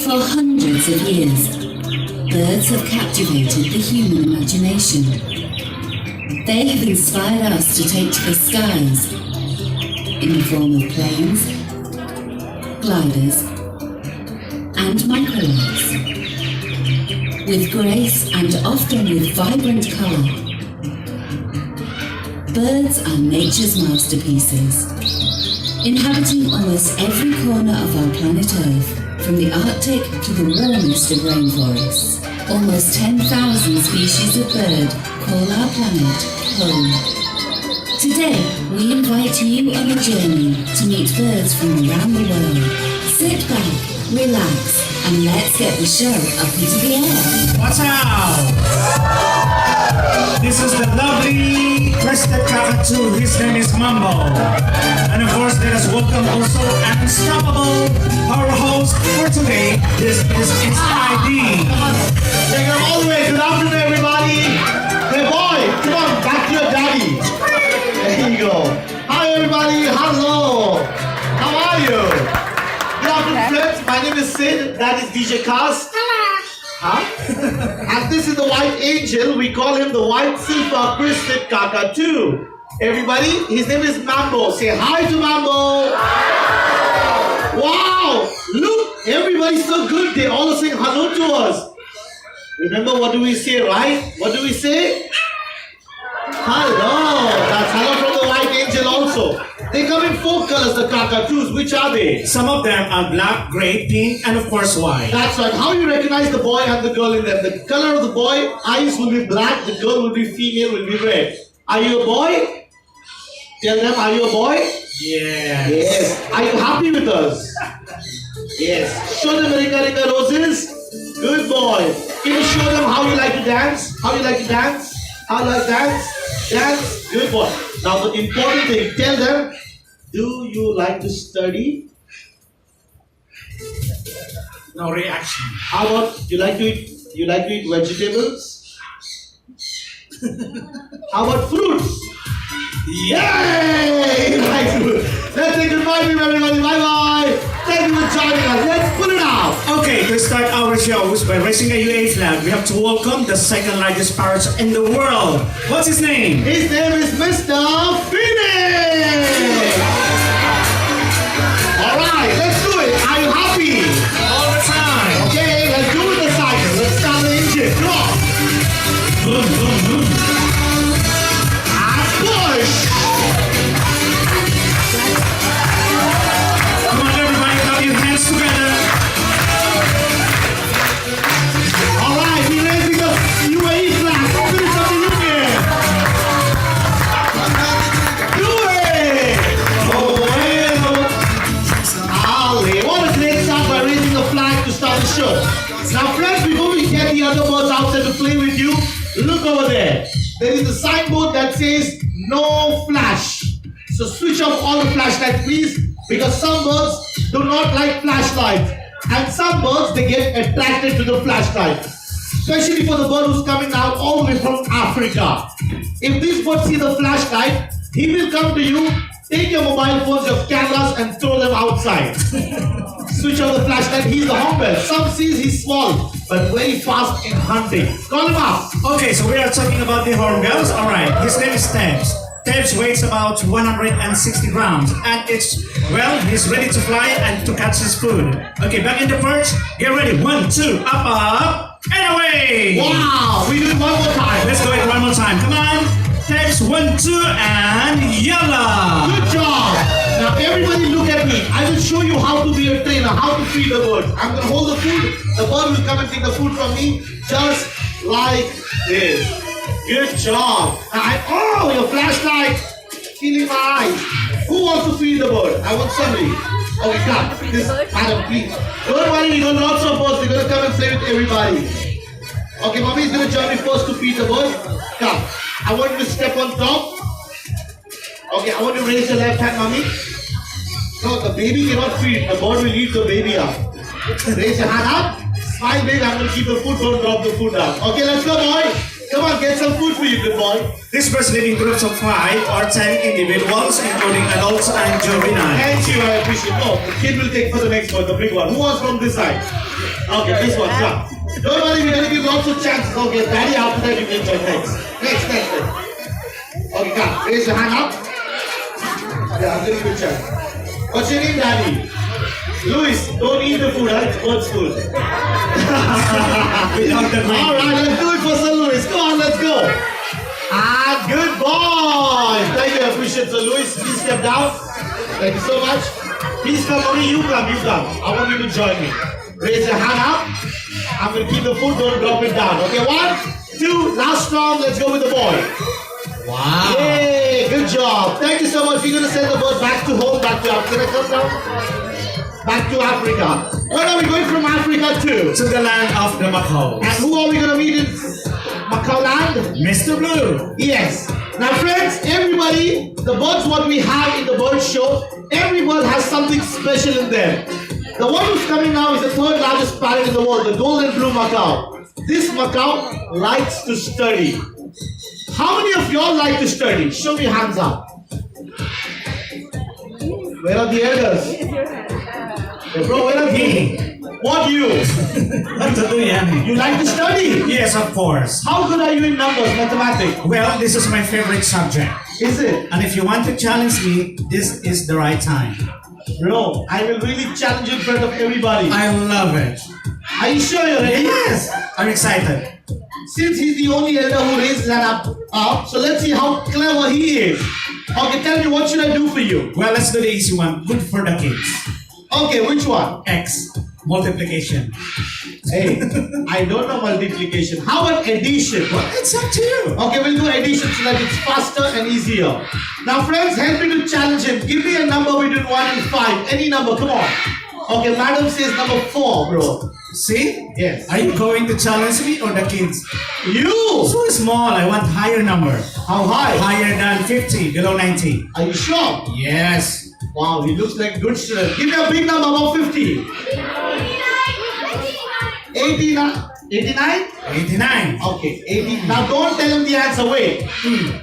For hundreds of years, birds have captivated the human imagination. They have inspired us to take to the skies in the form of planes, gliders, and microlights. With grace and often with vibrant colour, birds are nature's masterpieces, inhabiting almost every corner of our planet Earth, from the Arctic to the warmest of rainforests. Almost 10,000 species of bird call our planet home. Today, we invite you on a journey to meet birds from around the world. Sit back, relax, and let's get the show up into the air. Watch out! This is the lovely crested cockatoo. His name is Mambo. And of course, let us welcome also Unstoppable, our host for today. This is his ID. Take it all the way. Good afternoon, everybody. Hey, boy, come on, back to your daddy. There you go. Hi, everybody. Hello. How are you? Good afternoon, friends. My name is Sid. That is DJ Kaz. Huh? And this is the white angel. We call him the white silver crested cockatoo. Everybody, his name is Mambo. Say hi to Mambo. Wow! Look, everybody's so good. They all saying hello to us. Remember, what do we say, right? What do we say? Hello. That's hello from the white angel also. They come in 4 colors, the cockatoos. Which are they? Some of them are black, gray, pink, and of course white. That's right. How you recognize the boy and the girl in them? The color of the boy, eyes will be black. The girl will be female, will be red. Are you a boy? Tell them, are you a boy? Yeah. Yes. Are you happy with us? Yes. Show them Ringa Ringa Roses. Good boy. Can you show them how you like to dance? How you like to dance? How you like to dance? Dance. Good boy. Now the important thing, tell them, do you like to study? No reaction. How about you like to eat vegetables? How about fruits? Yay! Right. Let's say goodbye to everybody. Bye bye. Thank you for joining us. Let's put it out. Okay, to start our shows by raising a UA flag, we have to welcome the second largest parrot in the world. What's his name? His name is Mr. Phoenix. All right, let's do it. Are you happy? All the time. Okay, let's do it the cycle. Let's start the engine. Come on. Boom, boom, boom. And push. Come on, everybody, clap your hands together. All right, we're raising the UAE flag. Finish up the union. Do it. Ali, what a great start by raising the flag to start the show. Now, friends, before we get the other birds outside to play with you, look over there. There is a signboard that says no flash. So switch off all the flashlights, please, because some birds do not like flashlights, and some birds they get attracted to the flashlight. Especially for the bird who's coming out all the way from Africa. If this bird sees the flashlight, he will come to you, take your mobile phones, your cameras, and throw them outside. Switch on the flashlight. He's the humble. Some sees he's small, but very fast in hunting. Call him up. Okay, so we are talking about the hornbills. All right, his name is Tebbs. Tebbs weighs about 160 grams, and he's ready to fly and to catch his food. Okay, back in the perch. Get ready. 1, 2, up, and away. Wow, we do it one more time. Let's go it one more time. Come on. Tebbs, 1, 2, and yalla. Good job. Now everybody look at me. I will show you how to be a trainer, how to feed the bird. I'm going to hold the food. The bird will come and take the food from me just like this. Good job. Oh, your flashlight. Killing my eyes. Who wants to feed the bird? I want somebody. Okay, come. This, madam, please. Don't worry, we got lots of birds. We're going to come and play with everybody. Okay, mommy is going to join me first to feed the bird. Come. I want you to step on top. Okay, I want you to raise your left hand, mommy. No, the baby cannot feed. The bird will eat the baby up. Raise your hand up. Smile big. I'm going to keep the food. Don't drop the food down. Okay, let's go, boy. Come on, get some food for you, good boy. These birds live in groups of 5 or 10 individuals, including adults and juveniles. Thank you, I appreciate it. No, the kid will take for the next one, the big one. Who wants from this side? Okay, this one, come. Don't worry, we're gonna give lots of chances. Okay, Daddy, after that you can join next. Next. Okay, come. Raise your hand up. Yeah, I'm gonna give you a chance. What's your name, Daddy? Louis, don't eat the food, huh? It's God's food. Without the drink. Alright, let's do it for Sir Louis. Come on, let's go. And good boy. Thank you, I appreciate Sir Louis. Please step down. Thank you so much. Please come, mommy. You come. I want you to join me. Raise your hand up. I'm going to keep the food, don't drop it down. Okay, 1, 2, last round. Let's go with the boy. Wow. Yay, good job. Thank you so much. We're going to send the bird back to home, back to Africa. Come down. Back to Africa. Where are we going from Africa to? To the land of the Macau. And who are we going to meet in Macau land? Mr. Blue. Yes. Now friends, everybody, the birds what we have in the bird show, every bird has something special in them. The one who's coming now is the third largest parrot in the world, the golden blue macaw. This macaw likes to study. How many of y'all like to study? Show me your hands up. Where are the elders? Hey, bro, where are you? What you? What to do, Yanni? You like to study? Yes, of course. How good are you in numbers, mathematics? Well, this is my favorite subject. Is it? And if you want to challenge me, this is the right time. Bro, I will really challenge you in front of everybody. I love it. Are you sure you're ready? Yes, I'm excited. Since he's the only elder who raised his hand up, so let's see how clever he is. Okay, tell me, what should I do for you? Well, let's do the easy one. Good for the kids. Okay, which one? X. Multiplication. Hey, I don't know multiplication. How about addition? Well, it's up to you. Okay, we'll do addition so that it's faster and easier. Now, friends, help me to challenge him. Give me a number between 1 and 5. Any number, come on. Okay, madam says number 4, bro. See? Yes. Are you going to challenge me or the kids? You! So small. I want higher number. How high? Higher than 50, below 90. Are you sure? Yes. Wow, he looks like a good student. Give me a big number, about 50. 89? 89? 89. Okay, 80. Now don't tell him the answer, wait.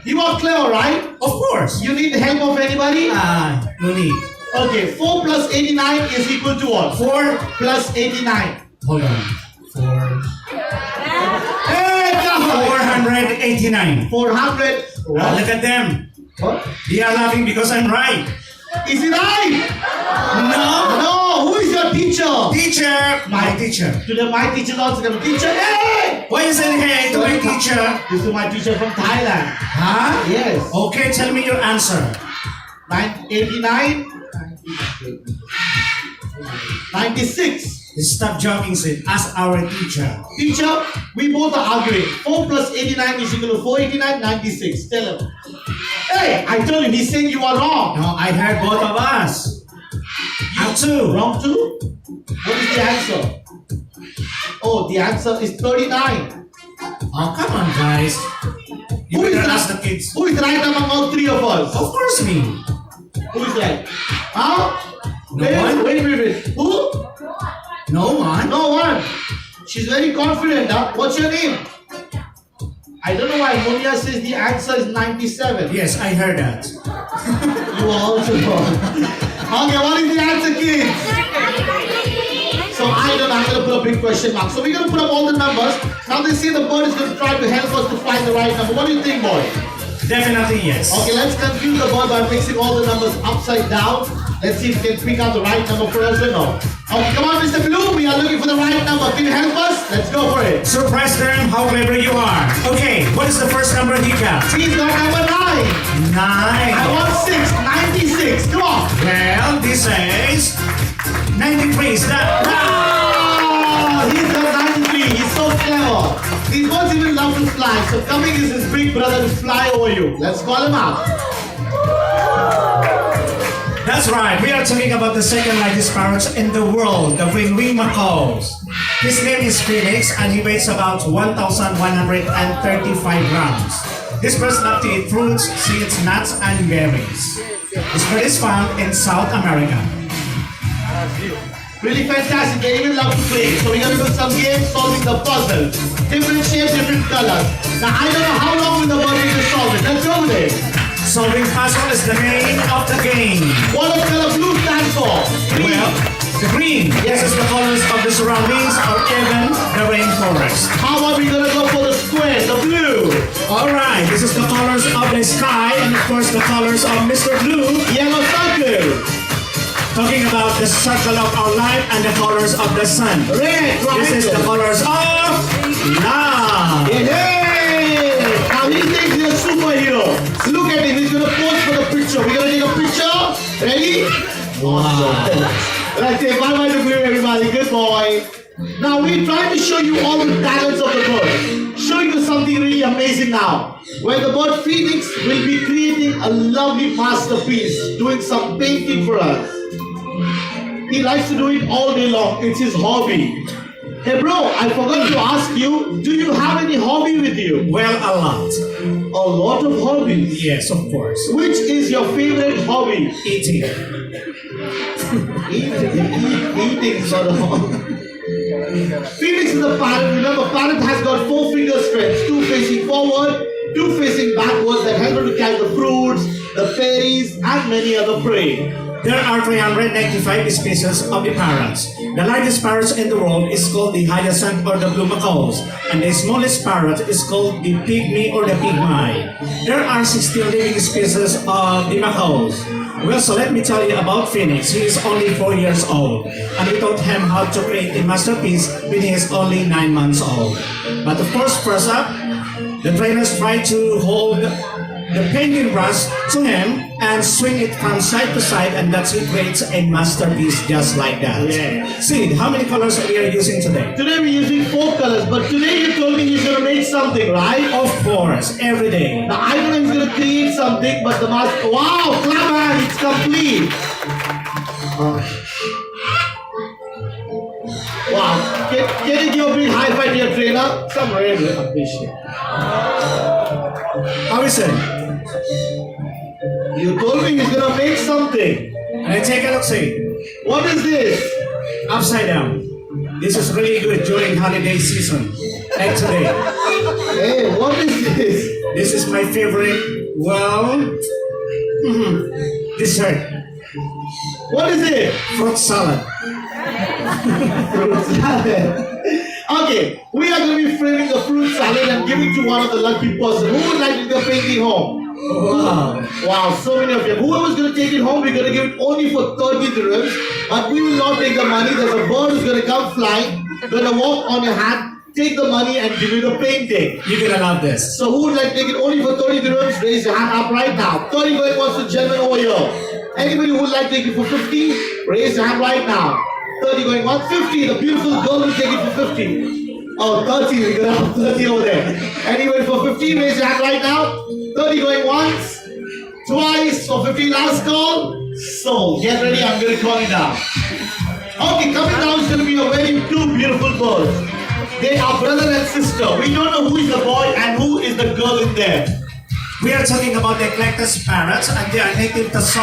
You are clever, right? Of course. You need the help of anybody? No need. Okay, 4 plus 89 is equal to what? 4 plus 89. Hold on. 4. Hey, come on. 489. 400. Look at them. What? They are laughing because I'm right. Is it right? No. No, who is your teacher? Teacher. My teacher. Today my teacher is also coming. Teacher, hey! Why you saying hey to my teacher? This is my teacher from Thailand. Huh? Yes. Okay, tell me your answer. 89? 96. Stop joking, Sid. Ask our teacher. Teacher, we both are arguing. 4 plus 89 is equal to 489, 96. Tell him. Hey, I told him, he's saying you are wrong. No, I heard both of us. You too. Wrong too? What is the answer? Oh, the answer is 39. Oh, come on, guys. You Who is better right? ask the kids. Who is right among all three of us? Of course, me. Who is right? Huh? No one? Wait. Who? No one. No one. She's very confident, huh? What's your name? I don't know why Munia says the answer is 97. Yes, I heard that. You are also wrong. Okay, what is the answer, kids? So I'm going to put a big question mark. So we're going to put up all the numbers. Now they say the bird is going to try to help us to find the right number. What do you think, boy? Definitely yes. Okay, let's confuse the bird by mixing all the numbers upside down. Let's see if we can pick out the right number for us or no. Okay, come on, Mr. Blue. We are looking for the right number. Can you help us? Let's go for it. Surprise them how clever you are. Okay, what is the first number he got? He's got number 9. 9. I want 6. 96. Come on. Well, this is 93. Is that Oh, he's got 93. He's so clever. These birds even love to fly. So coming is his big brother to fly over you. Let's call him out. That's right. We are talking about the second largest parrot in the world, the wing macaws. His name is Phoenix and he weighs about 1,135 grams. This bird loves to eat fruits, seeds, nuts, and berries. This bird is found in South America. Really fantastic. They even love to play. So we're going to do some games solving the puzzle. Different shapes, different colors. Now I don't know how long will the bird need to solve it. Let's go with it. Solving puzzle is the name of the game. What does color blue stand for? Green. Well, Green. This is the colors of the surroundings or even the rainforest. How about we gonna go for the square, the blue, Alright, this is the colors of the sky and of course the colors of Mr. Blue. yellow circle, Talking about the circle of our life and the colors of the sun. red This is the triangle. colors of love. Hey! Now he thinks he's a superhero. Look at him, he's gonna pose for the picture. We're gonna take a picture. Ready? Wow. Let's say bye bye to blue, everybody. Good boy. Now we try to show you all the talents of the bird. Showing you something really amazing now. Where the bird Phoenix will be creating a lovely masterpiece, doing some painting for us. He likes to do it all day long. It's his hobby. Hey bro, I forgot to ask you, do you have any hobby with you? Well, a lot. A lot of hobbies. Yes, of course. Which is your favorite hobby? Eating. Eating is not a hobby. Phoenix is a parrot. Remember, parrot has got 4 finger strengths, 2 facing forward, 2 facing backwards that help her to catch the fruits, the berries, and many other prey. There are 395 species of the parrots. The largest parrot in the world is called the hyacinth or the blue macaws, and the smallest parrot is called the pygmy or the pygmy. There are 16 living species of the macaws. Well, so let me tell you about Phoenix. He is only 4 years old, and we taught him how to create a masterpiece when he is only 9 months old. But of course, first up, the trainers try to hold the painting brush to him and swing it from side to side, and that's it creates a masterpiece just like that. Yeah. Sid, how many colors we are using today? Today we're using 4 colors, but today you told me he's gonna make something, right? Of course, every day. Now I know he's gonna create something, but the master. Wow, clap hand, it's complete. Wow, can you give a big high five to your trainer? Some really appreciate. How is it? You told me he's gonna make something. And take a look, Sid. What is this? Upside down. This is really good during holiday season. And today, Hey, what is this? this is my favorite, well, dessert. What is it? Fruit salad. Fruit salad. Okay, we are going to be framing the fruit salad and giving to one of the lucky person. Who would like to take the painting home? Wow. Wow, so many of you. Whoever's going to take it home, we're going to give it only for 30 dirhams. But we will not take the money. There's a bird who's going to come flying, going to walk on your hand, take the money and give you the painting. You're gonna love this. So who would like to take it only for 30 dirhams? Raise your hand up right now. 30 going once to the gentleman over here. Anybody who would like to take it for 50? Raise your hand right now. 30 going once. 50. The beautiful girl will take it for 50. Oh, 30. We're gonna have 30 over there. Anybody for 50? Raise your hand right now. 30 going once. Twice. For 50 last call. So get ready. I'm gonna call you down. Okay, coming down is gonna be a very 2 beautiful birds. They are brother and sister. We don't know who is the boy and who is the girl in there. We are talking about the Eclectus parrots, and they are native to Solomon.